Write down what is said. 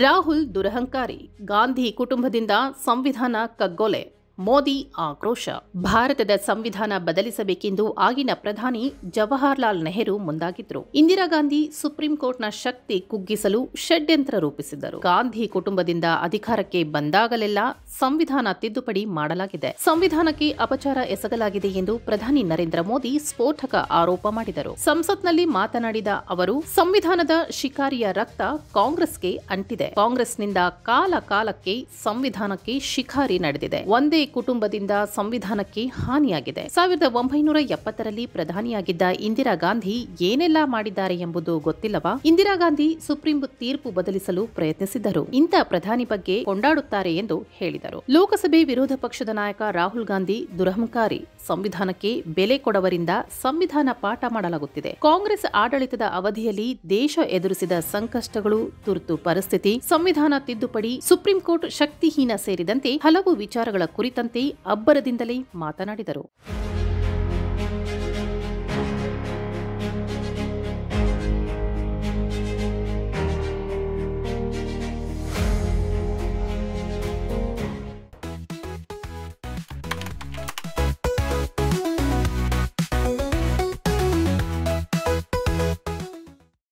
ರಾಹುಲ್ ದುರಹಂಕಾರಿ, ಗಾಂಧಿ ಕುಟುಂಬದಿಂದ ಸಂವಿಧಾನ ಕಗ್ಗೊಲೆ, ಮೋದಿ ಆಕ್ರೋಶ. ಭಾರತದ ಸಂವಿಧಾನ ಬದಲಿಸಬೇಕೆಂದು ಆಗಿನ ಪ್ರಧಾನಿ ಜವಾಹರ್ಲಾಲ್ ನೆಹರು ಮುಂದಾಗಿದ್ರು. ಇಂದಿರಾ ಗಾಂಧಿ ಸುಪ್ರೀಂ ಕೋರ್ಟ್ನ ಶಕ್ತಿ ಕುಗ್ಗಿಸಲು ಷಡ್ಯಂತ್ರ ರೂಪಿಸಿದ್ದರು. ಗಾಂಧಿ ಕುಟುಂಬದಿಂದ ಅಧಿಕಾರಕ್ಕೆ ಬಂದಾಗಲೆಲ್ಲ ಸಂವಿಧಾನ ತಿದ್ದುಪಡಿ ಮಾಡಲಾಗಿದೆ, ಸಂವಿಧಾನಕ್ಕೆ ಅಪಚಾರ ಎಸಗಲಾಗಿದೆ ಎಂದು ಪ್ರಧಾನಿ ನರೇಂದ್ರ ಮೋದಿ ಸ್ಫೋಟಕ ಆರೋಪ ಮಾಡಿದರು. ಸಂಸತ್ನಲ್ಲಿ ಮಾತನಾಡಿದ ಅವರು, ಸಂವಿಧಾನದ ಶಿಕಾರಿಯ ರಕ್ತ ಕಾಂಗ್ರೆಸ್ಗೆ ಅಂಟಿದೆ. ಕಾಂಗ್ರೆಸ್ನಿಂದ ಕಾಲ ಕಾಲಕ್ಕೆ ಸಂವಿಧಾನಕ್ಕೆ ಶಿಕಾರಿ ನಡೆದಿದೆ. ಒಂದೇ ಕುಟುಂಬದಿಂದ ಸಂವಿಧಾನಕ್ಕೆ ಹಾನಿಯಾಗಿದೆ. 1970ರಲ್ಲಿ ಪ್ರಧಾನಿಯಾಗಿದ್ದ ಇಂದಿರಾ ಗಾಂಧಿ ಏನೆಲ್ಲಾ ಮಾಡಿದ್ದಾರೆ ಎಂಬುದು ಗೊತ್ತಿಲ್ಲವಾ? ಇಂದಿರಾ ಗಾಂಧಿ ಸುಪ್ರೀಂ ತೀರ್ಪು ಬದಲಿಸಲು ಪ್ರಯತ್ನಿಸಿದ್ದರು. ಇಂಥ ಪ್ರಧಾನಿ ಬಗ್ಗೆ ಕೊಂಡಾಡುತ್ತಾರೆ ಎಂದು ಹೇಳಿದರು. ಲೋಕಸಭೆ ವಿರೋಧ ಪಕ್ಷದ ನಾಯಕ ರಾಹುಲ್ ಗಾಂಧಿ ದುರಹಂಕಾರಿ, ಸಂವಿಧಾನಕ್ಕೆ ಬೆಲೆ ಕೊಡವರಿಂದ ಸಂವಿಧಾನ ಪಾಠ ಮಾಡಲಾಗುತ್ತಿದೆ. ಕಾಂಗ್ರೆಸ್ ಆಡಳಿತದ ಅವಧಿಯಲ್ಲಿ ದೇಶ ಎದುರಿಸಿದ ಸಂಕಷ್ಟಗಳು, ತುರ್ತು ಪರಿಸ್ಥಿತಿ, ಸಂವಿಧಾನ ತಿದ್ದುಪಡಿ, ಸುಪ್ರೀಂ ಕೋರ್ಟ್ ಶಕ್ತಿಹೀನ ಸೇರಿದಂತೆ ಹಲವು ವಿಚಾರಗಳ ಕುರಿತಂತೆ ಅಬ್ಬರದಿಂದಲೇ ಮಾತನಾಡಿದರು.